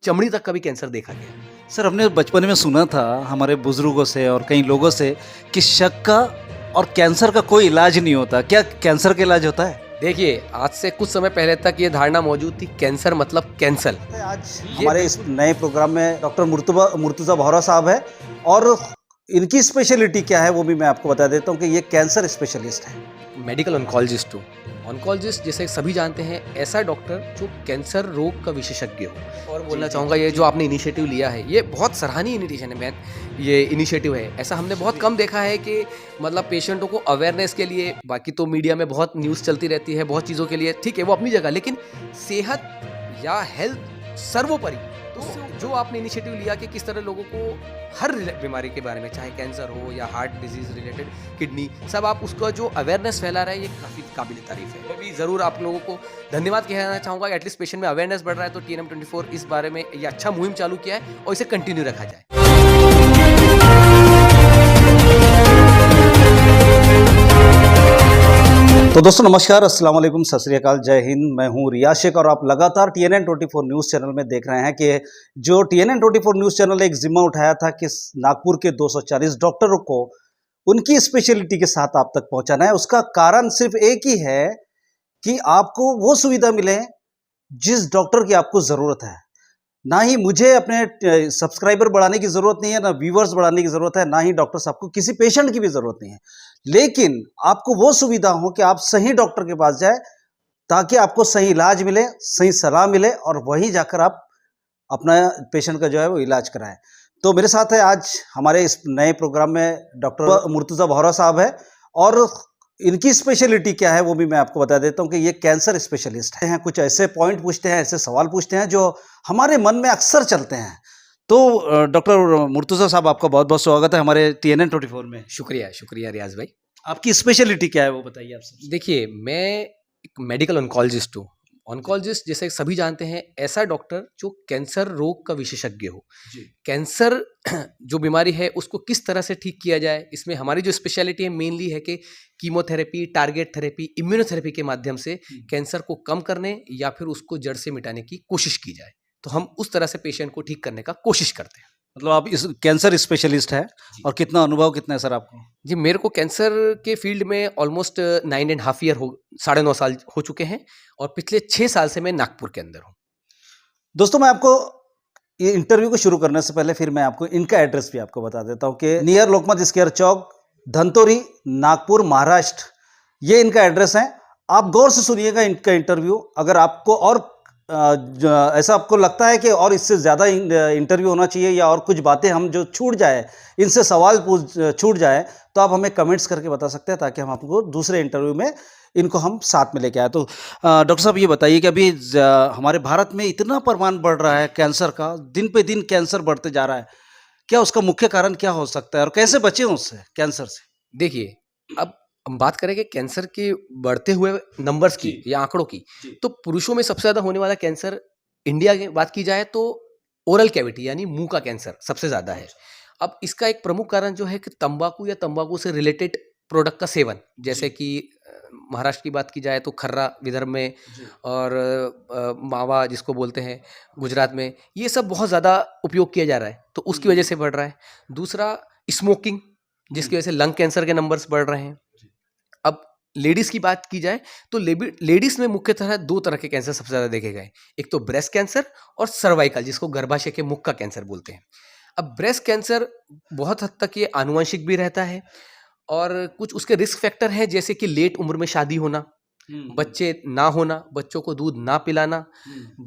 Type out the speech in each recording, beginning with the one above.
चमड़ी तक का भी कैंसर देखा गया है। सर, हमने बचपन में सुना था हमारे बुजुर्गों से और कई लोगों से कि शक का और कैंसर का कोई इलाज नहीं होता। क्या कैंसर का इलाज होता है? देखिए, आज से कुछ समय पहले तक ये धारणा मौजूद थी, कैंसर मतलब कैंसल। आज हमारे इस नए प्रोग्राम में डॉक्टर मुर्तुजा भौरा साहब है और इनकी स्पेशलिटी क्या है वो भी मैं आपको बता देता हूँ कि ये कैंसर स्पेशलिस्ट है। मेडिकल ऑन्कोलॉजिस्ट हूँ। ऑन्कोलॉजिस्ट जैसे सभी जानते हैं, ऐसा डॉक्टर जो कैंसर रोग का विशेषज्ञ हो। और बोलना चाहूँगा, ये जो आपने इनिशिएटिव लिया है, ये बहुत सराहनीय ये इनिशिएटिव है। ऐसा हमने बहुत कम देखा है कि मतलब पेशेंटों को अवेयरनेस के लिए, बाकी तो मीडिया में बहुत न्यूज़ चलती रहती है बहुत चीज़ों के लिए, ठीक है वो अपनी जगह, लेकिन सेहत या हेल्थ सर्वोपरि। तो जो आपने इनिशिएटिव लिया कि किस तरह लोगों को हर बीमारी के बारे में, चाहे कैंसर हो या हार्ट डिजीज रिलेटेड, किडनी, सब आप उसका जो अवेयरनेस फैला रहे हैं, ये काफ़ी काबिल तारीफ है। मैं भी ज़रूर आप लोगों को धन्यवाद कहना चाहूँगा। एटलीस्ट पेशेंट में अवेयरनेस बढ़ रहा है, तो TNM24 इस बारे में ये अच्छा मुहिम चालू किया है और इसे कंटिन्यू रखा जाए। तो दोस्तों नमस्कार, अस्सलाम वालेकुम, सत श्री अकाल, जय हिंद। मैं हूं रियाज शेख और आप लगातार TNN24 न्यूज़ चैनल में देख रहे हैं कि जो TNN24 न्यूज़ चैनल ने एक जिम्मा उठाया था कि नागपुर के 240 डॉक्टरों को उनकी स्पेशलिटी के साथ आप तक पहुंचाना है। उसका कारण सिर्फ एक ही है कि आपको वो सुविधा मिले जिस डॉक्टर की आपको ज़रूरत है। ना ही मुझे अपने सब्सक्राइबर बढ़ाने की ज़रूरत नहीं है, ना व्यूवर्स बढ़ाने की ज़रूरत है, ना ही डॉक्टर साहब को किसी पेशेंट की भी ज़रूरत नहीं है, लेकिन आपको वो सुविधा हो कि आप सही डॉक्टर के पास जाए ताकि आपको सही इलाज मिले, सही सलाह मिले और वहीं जाकर आप अपना पेशेंट का जो है वो इलाज कराएं। तो मेरे साथ है आज हमारे इस नए प्रोग्राम में डॉक्टर मुर्तुजा भौरा साहब है और इनकी स्पेशलिटी क्या है वो भी मैं आपको बता देता हूँ कि ये कैंसर स्पेशलिस्ट हैं। कुछ ऐसे पॉइंट पूछते हैं, ऐसे सवाल पूछते हैं जो हमारे मन में अक्सर चलते हैं। तो डॉक्टर मुर्तुजा साहब, आपका बहुत बहुत स्वागत है हमारे TNN24 में। शुक्रिया शुक्रिया रियाज भाई। आपकी स्पेशलिटी क्या है वो बताइए आप सबसे। देखिए, मैं एक मेडिकल ऑन्कोलॉजिस्ट हूँ। ऑन्कोलॉजिस्ट जैसे सभी जानते हैं, ऐसा डॉक्टर जो कैंसर रोग का विशेषज्ञ हो। जी। कैंसर जो बीमारी है उसको किस तरह से ठीक किया जाए, इसमें हमारी जो स्पेशलिटी है मेनली है कि कीमोथेरेपी, टारगेट थेरेपी, इम्यूनोथेरेपी के माध्यम से कैंसर को कम करने या फिर उसको जड़ से मिटाने की कोशिश की जाए। तो हम उस तरह से पेशेंट को ठीक करने का कोशिश करते हैं। मतलब आप इस कैंसर स्पेशलिस्ट है और कितना अनुभव कितना है सर आपको? जी, मेरे को कैंसर के फील्ड में ऑलमोस्ट 9.5 ईयर हो, 9.5 साल हो चुके हैं और पिछले 6 साल से मैं नागपुर के अंदर हूँ। दोस्तों, मैं आपको ये इंटरव्यू को शुरू करने से पहले फिर मैं आपको इनका एड्रेस भी आपको बता देता हूँ कि नियर लोकमत स्क्वायर चौक, धनतोरी, नागपुर, महाराष्ट्र, ये इनका एड्रेस है। आप गौर से सुनिएगा इनका इंटरव्यू। अगर आपको और ऐसा आपको लगता है कि और इससे ज़्यादा इंटरव्यू होना चाहिए या और कुछ बातें हम जो छूट जाए, इनसे सवाल छूट जाए, तो आप हमें कमेंट्स करके बता सकते हैं ताकि हम आपको दूसरे इंटरव्यू में इनको हम साथ में लेके आए। तो डॉक्टर साहब, ये बताइए कि अभी हमारे भारत में इतना प्रमाण बढ़ रहा है कैंसर का, दिन पे दिन कैंसर बढ़ते जा रहा है, क्या उसका मुख्य कारण क्या हो सकता है और कैसे बचें उससे, कैंसर से? देखिए, अब हम बात करेंगे कैंसर के बढ़ते हुए नंबर्स की या आंकड़ों की, तो पुरुषों में सबसे ज़्यादा होने वाला कैंसर, इंडिया की बात की जाए तो ओरल कैविटी यानी मुंह का कैंसर सबसे ज़्यादा है। अब इसका एक प्रमुख कारण जो है कि तंबाकू या तंबाकू से रिलेटेड प्रोडक्ट का सेवन, जैसे कि महाराष्ट्र की बात की जाए तो खर्रा विदर्भ में, और मावा जिसको बोलते हैं गुजरात में, ये सब बहुत ज़्यादा उपयोग किया जा रहा है, तो उसकी वजह से बढ़ रहा है। दूसरा, स्मोकिंग, जिसकी वजह से लंग कैंसर के नंबर्स बढ़ रहे हैं। अब लेडीज़ की बात की जाए तो लेडीज़ में मुख्यतः 2 तरह के कैंसर सबसे ज़्यादा देखे गए। एक तो ब्रेस्ट कैंसर और सर्वाइकल, जिसको गर्भाशय के मुख का कैंसर बोलते हैं। अब ब्रेस्ट कैंसर बहुत हद तक ये आनुवंशिक भी रहता है और कुछ उसके रिस्क फैक्टर हैं, जैसे कि लेट उम्र में शादी होना, बच्चे ना होना, बच्चों को दूध ना पिलाना,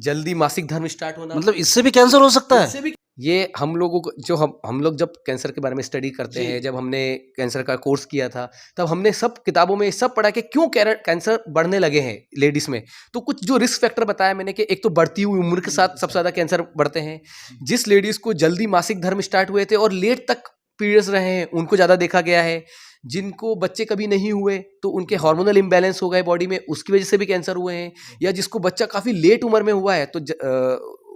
जल्दी मासिक धर्म स्टार्ट होना। मतलब इससे भी कैंसर हो सकता है? इससे भी ये हम लोगों को जो हम लोग जब कैंसर के बारे में स्टडी करते हैं, जब हमने कैंसर का कोर्स किया था, तब हमने सब किताबों में सब पढ़ा कि क्यों कैंसर बढ़ने लगे हैं लेडीज़ में। तो कुछ जो रिस्क फैक्टर बताया मैंने कि एक तो बढ़ती हुई उम्र के साथ सबसे ज़्यादा कैंसर बढ़ते हैं। जिस लेडीज़ को जल्दी मासिक धर्म स्टार्ट हुए थे और लेट तक पीरियड्स रहे हैं, उनको ज़्यादा देखा गया है। जिनको बच्चे कभी नहीं हुए तो उनके हार्मोनल इम्बैलेंस हो गए बॉडी में, उसकी वजह से भी कैंसर हुए हैं। या जिसको बच्चा काफ़ी लेट उम्र में हुआ है, तो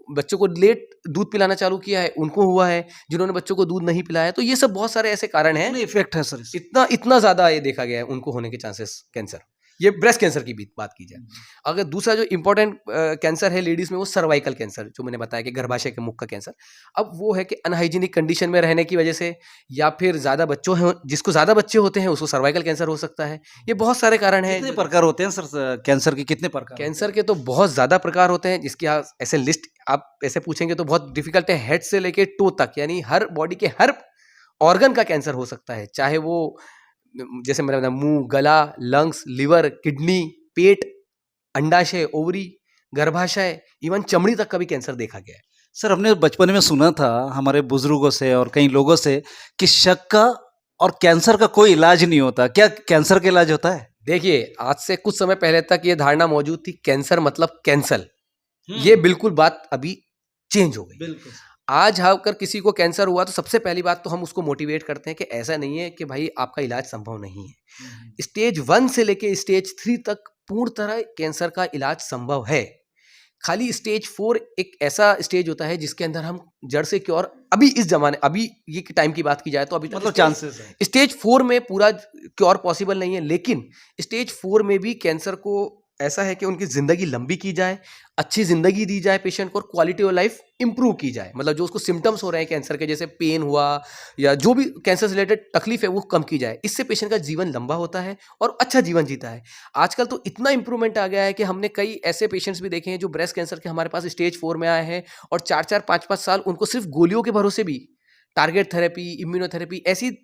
बच्चों को लेट दूध पिलाना चालू किया है, उनको हुआ है। जिन्होंने बच्चों को दूध नहीं पिलाया, तो ये सब बहुत सारे ऐसे कारण हैं। इफेक्ट है सर इससे? इतना ज़्यादा ये देखा गया है उनको होने के चांसेस कैंसर। ये ब्रेस्ट कैंसर की भी बात की जाए। अगर दूसरा जो इम्पोर्टेंट कैंसर है लेडीज में, वो सर्वाइकल कैंसर, जो मैंने बताया कि गर्भाशय के मुख का कैंसर। अब वो है कि अनहाइजीनिक कंडीशन में रहने की वजह से, या फिर ज़्यादा बच्चों हैं, जिसको ज़्यादा बच्चे होते हैं उसको सर्वाइकल कैंसर हो सकता है। ये बहुत सारे कारण हैं। कितने प्रकार होते हैं सर, कैंसर के कितने प्रकार? कैंसर के तो बहुत ज़्यादा प्रकार होते हैं, जिसकी आप ऐसे लिस्ट आप ऐसे पूछेंगे तो बहुत डिफिकल्ट है। हेड से लेके टो तक, यानी हर बॉडी के हर ऑर्गन का कैंसर हो सकता है, चाहे वो जैसे मैंने बताया मुंह, गला, लंग्स, लिवर, किडनी, पेट, अंडाशय, ओवरी, गर्भाशय, इवन चमड़ी तक का भी कैंसर देखा गया है। सर, हमने बचपन में सुना था हमारे बुजुर्गों से और कई लोगों से कि शक्का और कैंसर का कोई इलाज नहीं होता। क्या कैंसर का इलाज होता है? देखिए, आज से कुछ समय पहले तक ये धारणा मौजूद थी, कैंसर मतलब कैंसल। ये बिल्कुल बात अभी चेंज हो गई। बिल्कुल। आज अगर किसी को कैंसर हुआ तो सबसे पहली बात तो हम उसको मोटिवेट करते हैं कि ऐसा नहीं है कि भाई आपका इलाज संभव नहीं है। स्टेज 1 से लेके स्टेज 3 तक पूर्ण तरह कैंसर का इलाज संभव है। खाली स्टेज 4 एक ऐसा स्टेज होता है जिसके अंदर हम जड़ से क्योर, अभी इस जमाने, अभी ये टाइम की बात की जाए तो अभी मतलब चांसेस है। स्टेज 4 में पूरा क्योर पॉसिबल नहीं है, लेकिन स्टेज 4 में भी कैंसर को ऐसा है कि उनकी ज़िंदगी लंबी की जाए, अच्छी ज़िंदगी दी जाए पेशेंट को, और क्वालिटी ऑफ लाइफ इंप्रूव की जाए। मतलब जो उसको सिम्टम्स हो रहे हैं कैंसर के, जैसे पेन हुआ या जो भी कैंसर से रिलेटेड तकलीफ है, वो कम की जाए। इससे पेशेंट का जीवन लंबा होता है और अच्छा जीवन जीता है। आजकल तो इतना इंप्रूवमेंट आ गया है कि हमने कई ऐसे पेशेंट्स भी देखे हैं जो ब्रेस्ट कैंसर के हमारे पास स्टेज 4 में आए हैं, और 4-4, 5-5 साल उनको सिर्फ गोलियों के भरोसे भी, टारगेट थेरेपी, इम्यूनोथेरेपी, ऐसी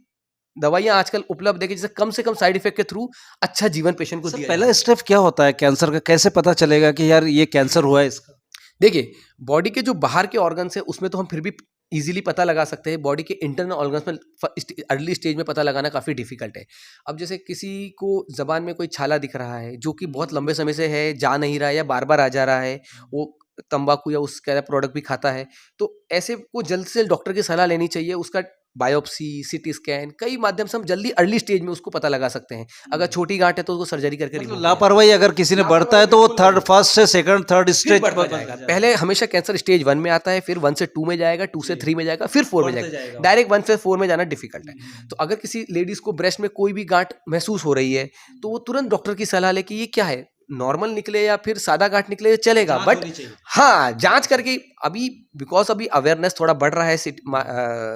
दवाइयाँ आजकल उपलब्ध है कि जिससे कम से कम साइड इफेक्ट के थ्रू अच्छा जीवन पेशेंट को सर, दिया पहला जाए। स्टेप क्या होता है कैंसर का? कैसे पता चलेगा कि यार ये कैंसर हुआ है इसका? देखिए, बॉडी के जो बाहर के ऑर्गन्स है उसमें तो हम फिर भी इजीली पता लगा सकते हैं। बॉडी के इंटरनल ऑर्गन्स में अर्ली स्टेज में पता लगाना काफ़ी डिफिकल्ट है। अब जैसे किसी को ज़बान में कोई छाला दिख रहा है जो कि बहुत लंबे समय से है, जा नहीं रहा है या बार बार आ जा रहा है, वो तंबाकू या उसका प्रोडक्ट भी खाता है, तो ऐसे को जल्द से जल्द डॉक्टर की सलाह लेनी चाहिए। उसका बायोप्सी, सीटी स्कैन, कई माध्यम से हम जल्दी अर्ली स्टेज में उसको पता लगा सकते हैं। अगर छोटी गांठ है तो उसको सर्जरी करके मतलब remove लापरवाही अगर किसी ने बढ़ता है तो वो थर्ड, फर्स्ट से सेकंड, थर्ड फिर स्टेज बढ़ता जाएगा। पहले हमेशा कैंसर स्टेज 1 में आता है, फिर 1 से 2 में जाएगा, 2 से 3 में जाएगा, फिर 4 में जाएगा। डायरेक्ट 1 से 4 में जाना डिफिकल्ट है। तो अगर किसी लेडीज को ब्रेस्ट में कोई भी गांठ महसूस हो रही है तो वो तुरंत डॉक्टर की सलाह ले कि ये क्या है, नॉर्मल निकले या फिर सादा गांठ निकले चलेगा, बट हाँ, जांच करके। अभी बिकॉज अभी अवेयरनेस थोड़ा बढ़ रहा है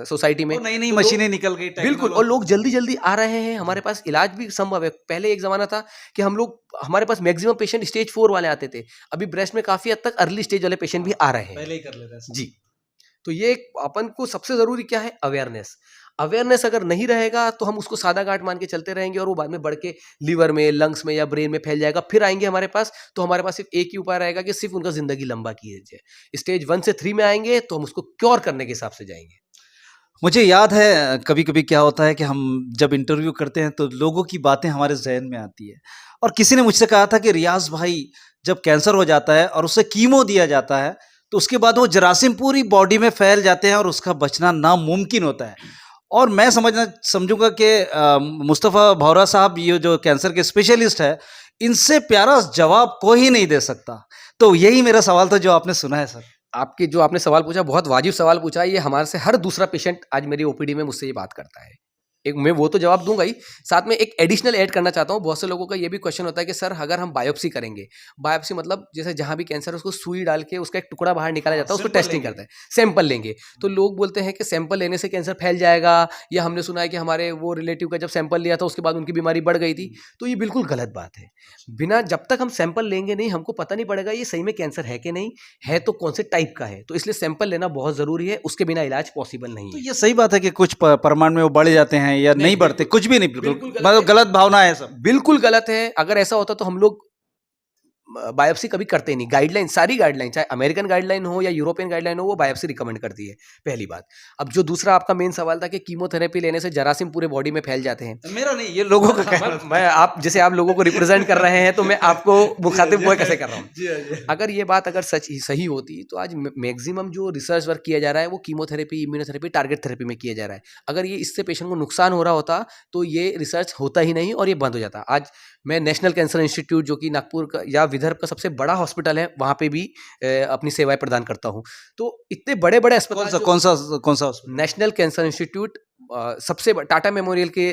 सोसाइटी में, नई नई तो मशीनें निकल गई, बिल्कुल, और लोग जल्दी जल्दी आ रहे हैं, हमारे पास इलाज भी संभव है। पहले एक जमाना था कि हमारे पास मैक्सिमम पेशेंट स्टेज 4 वाले आते थे, अभी ब्रेस्ट में काफी हद तक अर्ली स्टेज वाले पेशेंट भी आ रहे हैं। पहले ही कर लेते हैं जी, तो ये अपन को सबसे जरूरी क्या है, अवेयरनेस। अवेयरनेस अगर नहीं रहेगा तो हम उसको सादा गांठ मान के चलते रहेंगे, और वो बाद में बढ़ के लीवर में, लंग्स में या ब्रेन में फैल जाएगा, फिर आएंगे हमारे पास, तो हमारे पास सिर्फ एक ही उपाय रहेगा कि सिर्फ उनका जिंदगी लंबा कीजिए। स्टेज 1 से 3 में आएंगे तो हम उसको क्योर करने के हिसाब से जाएंगे। मुझे याद है कभी कभी क्या होता है कि हम जब इंटरव्यू करते हैं तो लोगों की बातें हमारे जहन में आती है, और किसी ने मुझसे कहा था कि रियाज भाई, जब कैंसर हो जाता है और उसे कीमो दिया जाता है तो उसके बाद वो जरासीम पूरी बॉडी में फैल जाते हैं और उसका बचना नामुमकिन होता है। और मैं समझूंगा कि मुस्तफ़ा भौरा साहब, ये जो कैंसर के स्पेशलिस्ट है, इनसे प्यारा जवाब कोई ही नहीं दे सकता। तो यही मेरा सवाल था जो आपने सुना है सर। आपने सवाल पूछा, बहुत वाजिब सवाल पूछा। ये हमारे से हर दूसरा पेशेंट आज मेरी ओपीडी में मुझसे ये बात करता है। एक मैं वो तो जवाब दूंगा ही, साथ में एक एडिशनल ऐड करना चाहता हूँ। बहुत से लोगों का ये भी क्वेश्चन होता है कि सर, अगर हम बायोप्सी करेंगे, बायोप्सी मतलब जैसे जहाँ भी कैंसर है उसको सुई डाल के उसका एक टुकड़ा बाहर निकाला जाता है, उसको टेस्टिंग करते हैं, सैंपल लेंगे। तो लोग बोलते हैं कि सैंपल लेने से कैंसर फैल जाएगा, या हमने सुना है कि हमारे वो रिलेटिव का जब सैंपल लिया था उसके बाद उनकी बीमारी बढ़ गई थी। तो ये बिल्कुल गलत बात है। बिना, जब तक हम सैंपल लेंगे नहीं, हमको पता नहीं पड़ेगा ये सही में कैंसर है कि नहीं है, तो कौन से टाइप का है। तो इसलिए सैंपल लेना बहुत जरूरी है, उसके बिना इलाज पॉसिबल नहीं तो है। ये सही बात है कि कुछ परमाणु में वो बढ़ जाते हैं या नहीं बढ़ते, कुछ भी नहीं, बिल्कुल बिल्कुल गलत मतलब है। गलत भावना है सब। बिल्कुल गलत है। अगर ऐसा होता तो हम लोग बायोप्सी कभी करते नहीं। गाइडलाइन, सारी गाइडलाइन, चाहे अमेरिकन गाइडलाइन हो या यूरोपियन गाइडलाइन हो, वो बायोप्सी रिकमेंड करती है, पहली बात। अब जो दूसरा आपका मेन सवाल था कि कीमोथेरेपी लेने से जरासीम पूरे बॉडी में फैल जाते हैं, मेरा नहीं, ये लोगों का कहना था। मैं आप जैसे आप लोगों को रिप्रेजेंट कर रहे हैं तो मैं आपको मुखातिब वो कैसे कर रहा हूँ। अगर ये बात अगर सही होती तो आज मैक्सिमम जो रिसर्च वर्क किया जा रहा है वो कीमोथेरेपी, इम्यूनोथेरेपी, टारगेट थेरेपी में किया जा रहा है। अगर ये इससे पेशेंट को नुकसान हो रहा होता तो ये रिसर्च होता ही नहीं और ये बंद हो जाता। आज मैं नेशनल कैंसर इंस्टीट्यूट, जो कि नागपुर का या विदर्भ का सबसे बड़ा हॉस्पिटल है, वहाँ पे भी अपनी सेवाएं प्रदान करता हूँ। तो इतने बड़े बड़े अस्पताल, कौन सा हॉस्पिटल? नेशनल कैंसर इंस्टीट्यूट, सबसे टाटा मेमोरियल के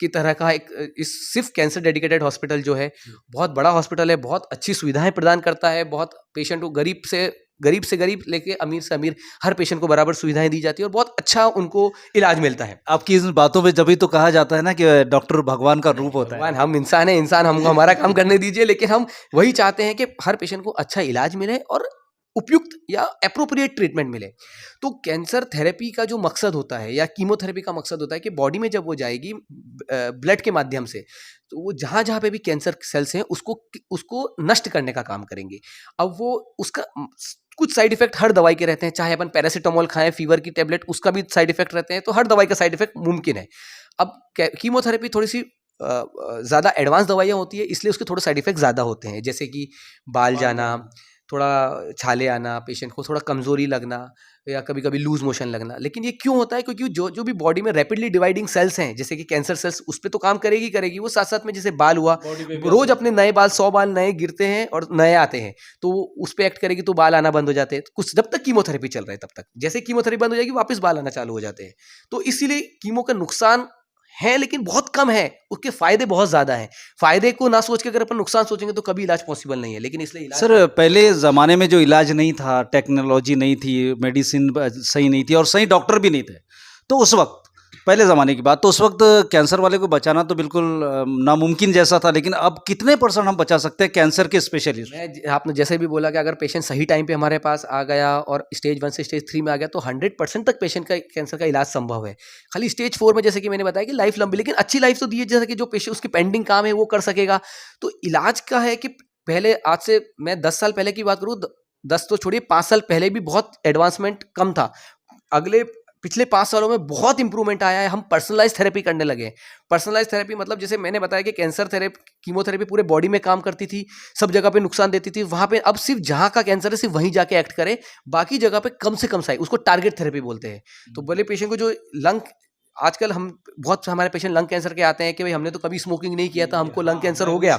की तरह का एक इस सिर्फ कैंसर डेडिकेटेड हॉस्पिटल जो है बहुत बड़ा हॉस्पिटल है, बहुत अच्छी सुविधाएं प्रदान करता है, बहुत पेशेंट को गरीब से गरीब लेके अमीर से अमीर हर पेशेंट को बराबर सुविधाएं दी जाती है और बहुत अच्छा उनको इलाज मिलता है। आपकी इन बातों में जभी तो कहा जाता है ना कि डॉक्टर भगवान का रूप होता है। भगवान, हम इंसान हैं, इंसान हमको हमारा काम करने दीजिए, लेकिन हम वही चाहते हैं कि हर पेशेंट को अच्छा इलाज मिले और उपयुक्त या एप्रोप्रिएट ट्रीटमेंट मिले। तो कैंसर थेरेपी का जो मकसद होता है या कीमोथेरेपी का मकसद होता है कि बॉडी में जब वो जाएगी ब्लड के माध्यम से, तो वो जहाँ जहाँ पे भी कैंसर सेल्स हैं उसको नष्ट करने का काम करेंगे। अब वो उसका कुछ साइड इफेक्ट हर दवाई के रहते हैं, चाहे अपन पैरासीटामोल खाएं, फीवर की टेबलेट, उसका भी साइड इफेक्ट रहते हैं, तो हर दवाई का साइड इफेक्ट मुमकिन है। अब कीमोथेरेपी थोड़ी सी ज़्यादा एडवांस दवाइयाँ होती है, इसलिए उसके थोड़े साइड इफेक्ट ज़्यादा होते हैं, जैसे कि बाल जाना, थोड़ा छाले आना, पेशेंट को थोड़ा कमजोरी लगना या कभी कभी लूज मोशन लगना। लेकिन ये क्यों होता है? क्योंकि जो जो भी बॉडी में रैपिडली डिवाइडिंग सेल्स हैं, जैसे कि कैंसर सेल्स, उस पर तो काम करेगी, वो साथ साथ में जैसे बाल हुआ, रोज अपने नए बाल 100 बाल नए गिरते हैं और नए आते हैं, तो उस पर एक्ट करेगी तो बाल आना बंद हो जाते हैं कुछ, जब तक कीमोथेरेपी चल रहा है तब तक। जैसे कीमोथेरेपी बंद हो जाएगी वापस बाल आना चालू हो जाते हैं। तो इसीलिए कीमो का नुकसान है लेकिन बहुत कम है, उसके फायदे बहुत ज्यादा हैं। फायदे को ना सोच के अगर अपन नुकसान सोचेंगे तो कभी इलाज पॉसिबल नहीं है, लेकिन इसलिए इलाज सर, पहले ज़माने में जो इलाज नहीं था, टेक्नोलॉजी नहीं थी, मेडिसिन सही नहीं थी और सही डॉक्टर भी नहीं थे, तो उस वक्त, पहले ज़माने की बात, तो उस वक्त कैंसर वाले को बचाना तो बिल्कुल नामुमकिन जैसा था। लेकिन अब कितने % हम बचा सकते हैं कैंसर के स्पेशलिस्ट? आपने जैसे भी बोला कि अगर पेशेंट सही टाइम पे हमारे पास आ गया और स्टेज 1 से स्टेज 3 में आ गया तो 100% तक पेशेंट का कैंसर का इलाज संभव है। खाली स्टेज 4 में जैसे कि मैंने बताया कि लाइफ लंबी, लेकिन अच्छी लाइफ तो दी है, जैसे कि जो पेशेंट उसकी पेंडिंग काम है वो कर सकेगा। तो इलाज का है कि पहले, आज से मैं 10 साल पहले की बात करूँ, 10 तो छोड़िए, 5 साल पहले भी बहुत एडवांसमेंट कम था। पिछले 5 सालों में बहुत इंप्रूवमेंट आया है। हम पर्सनलाइज थेरेपी करने लगे। पर्सनलाइज थेरेपी मतलब जैसे मैंने बताया कि कैंसर थेरेपी, कीमोथेरेपी पूरे बॉडी में काम करती थी, सब जगह पे नुकसान देती थी, वहां पे अब सिर्फ जहां का कैंसर है सिर्फ वहीं जाके एक्ट करे, बाकी जगह पे कम से कम साइज, उसको टारगेट थेरेपी बोलते हैं। तो बोले पेशेंट को जो लंग, आजकल हम बहुत हमारे पेशेंट लंग कैंसर के आते हैं कि भाई हमने तो कभी स्मोकिंग नहीं किया था, हमको लंग कैंसर हो गया।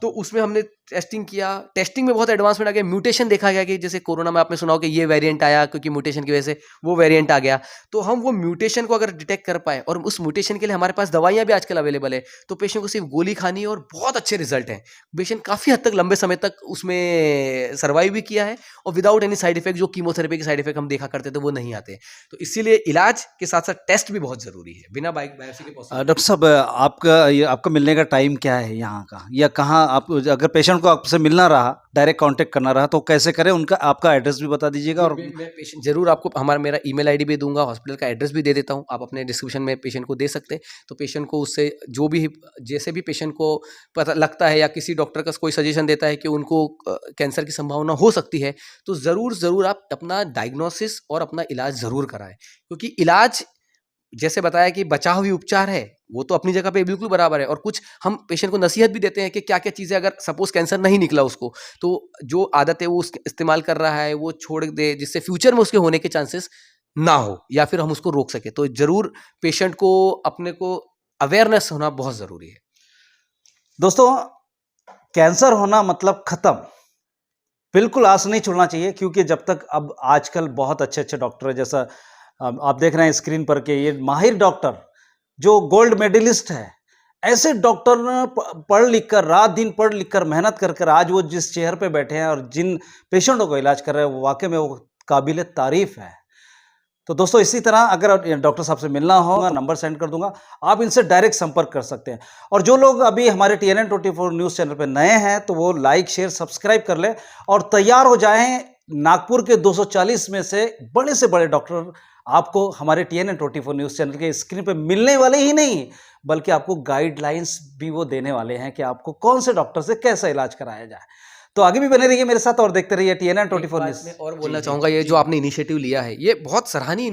तो उसमें हमने टेस्टिंग किया, टेस्टिंग में बहुत एडवांसमेंट आ गया, म्यूटेशन देखा गया कि जैसे कोरोना में आपने सुना हो कि ये वेरिएंट आया, क्योंकि म्यूटेशन की वजह से वो वेरिएंट आ गया। तो हम वो म्यूटेशन को अगर डिटेक्ट कर पाए, और उस म्यूटेशन के लिए हमारे पास दवाइयां भी आजकल अवेलेबल है, तो पेशेंट को सिर्फ गोली खानी है और बहुत अच्छे रिजल्ट हैं। पेशेंट काफी हद तक लंबे समय तक उसमें सर्वाइव भी किया है और विदाउट एनी साइड इफेक्ट। जो कीमोथेरेपी के साइड इफेक्ट हम देखा करते थे वो नहीं आते। तो इसीलिए इलाज के साथ साथ टेस्ट भी बहुत जरूरी है, बिना बायोप्सी के possible डॉक्टर साहब, आपका मिलने का टाइम क्या है यहाँ का, या कहाँ आप, अगर पेशेंट को आपसे मिलना रहा, डायरेक्ट कांटेक्ट करना रहा, तो कैसे करें? उनका आपका एड्रेस भी बता दीजिएगा। और मैं पेशेंट जरूर आपको मेरा ईमेल आईडी भी दूंगा, हॉस्पिटल का एड्रेस भी दे देता हूँ, आप अपने डिस्क्रिप्शन में पेशेंट को दे सकते हैं। तो पेशेंट को उससे जो भी, जैसे भी पेशेंट को पता लगता है या किसी डॉक्टर का कोई सजेशन देता है कि उनको कैंसर की संभावना हो सकती है, तो ज़रूर आप अपना डायग्नोसिस और अपना इलाज ज़रूर कराएं। क्योंकि इलाज, जैसे बताया कि बचाव भी उपचार है, वो तो अपनी जगह पे बिल्कुल बराबर है। और कुछ हम पेशेंट को नसीहत भी देते हैं कि क्या क्या चीज़ें, अगर सपोज कैंसर नहीं निकला उसको, तो जो आदत है वो इस्तेमाल कर रहा है वो छोड़ दे, जिससे फ्यूचर में उसके होने के चांसेस ना हो या फिर हम उसको रोक सके। तो जरूर पेशेंट को, अपने को अवेयरनेस होना बहुत ज़रूरी है। दोस्तों, कैंसर होना मतलब खत्म, बिल्कुल आस नहीं छोड़ना चाहिए, क्योंकि जब तक, अब आजकल बहुत अच्छे अच्छे डॉक्टर है, जैसा आप देख रहे हैं स्क्रीन पर के ये माहिर डॉक्टर जो गोल्ड मेडलिस्ट है, ऐसे डॉक्टर पढ़ लिख कर, रात दिन पढ़ लिख कर, मेहनत कर कर आज वो जिस चेयर पे बैठे हैं और जिन पेशेंटों को इलाज कर रहे हैं, वो वाकई में वो काबिल तारीफ है। तो दोस्तों, इसी तरह अगर डॉक्टर साहब से मिलना हो, नंबर सेंड कर दूंगा, आप इनसे डायरेक्ट संपर्क कर सकते हैं। और जो लोग अभी हमारे TNN24 न्यूज़ चैनल पर नए हैं तो वो लाइक शेयर सब्सक्राइब कर ले और तैयार हो जाएं। नागपुर के 240 में से बड़े डॉक्टर आपको हमारे TNN24 न्यूज़ चैनल के स्क्रीन पे मिलने वाले ही नहीं, बल्कि आपको गाइडलाइंस भी वो देने वाले हैं कि आपको कौन से डॉक्टर से कैसा इलाज कराया जाए। तो आगे भी बने रहिए मेरे साथ और देखते रहिए TNN24 न्यूज़। मैं और बोलना चाहूँगा, ये जो आपने इनिशिएटिव लिया है ये बहुत सराहनीय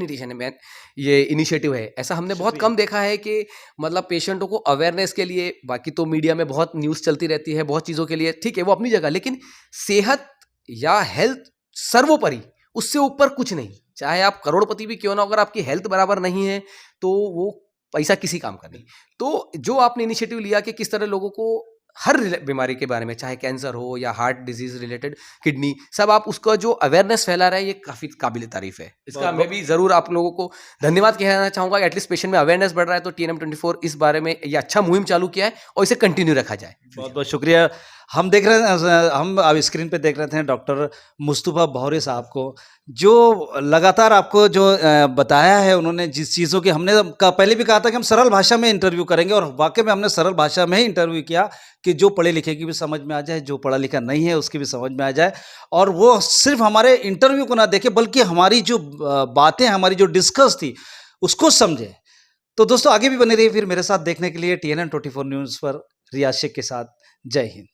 इनिशिएटिव है। ऐसा हमने बहुत कम देखा है कि मतलब पेशेंटों को अवेयरनेस के लिए, बाकी तो मीडिया में बहुत न्यूज़ चलती रहती है बहुत चीज़ों के लिए, ठीक है वो अपनी जगह, लेकिन सेहत या हेल्थ सर्वोपरि, उससे ऊपर कुछ नहीं। चाहे आप करोड़पति भी क्यों ना हो, अगर आपकी हेल्थ बराबर नहीं है तो वो पैसा किसी काम का नहीं। तो जो आपने इनिशिएटिव लिया कि किस तरह लोगों को हर बीमारी के बारे में, चाहे कैंसर हो या हार्ट डिजीज रिलेटेड, किडनी, सब आप उसका जो अवेयरनेस फैला रहे हैं, ये काफ़ी काबिल तारीफ है। इसका मैं भी ज़रूर आप लोगों को धन्यवाद कहना चाहूँगा कि एटलीस्ट पेशेंट में अवेयरनेस बढ़ रहा है, तो TNM24 इस बारे में ये अच्छा मुहिम चालू किया है और इसे कंटिन्यू रखा जाए। बहुत बहुत शुक्रिया। हम देख रहे हैं, हम अब स्क्रीन पे देख रहे थे डॉक्टर मुस्तफ़ा भौरे साहब को, जो लगातार आपको जो बताया है उन्होंने, जिस चीज़ों की हमने पहले भी कहा था कि हम सरल भाषा में इंटरव्यू करेंगे, और वाकई में हमने सरल भाषा में ही इंटरव्यू किया कि जो पढ़े लिखे की भी समझ में आ जाए, जो पढ़ा लिखा नहीं है उसकी भी समझ में आ जाए, और वो सिर्फ हमारे इंटरव्यू को ना देखे बल्कि हमारी जो बातें, हमारी जो डिस्कस थी उसको समझे। तो दोस्तों आगे भी बने रहिए फिर मेरे साथ देखने के लिए TNM24 न्यूज़ पर रियाज शेख के साथ। जय हिंद।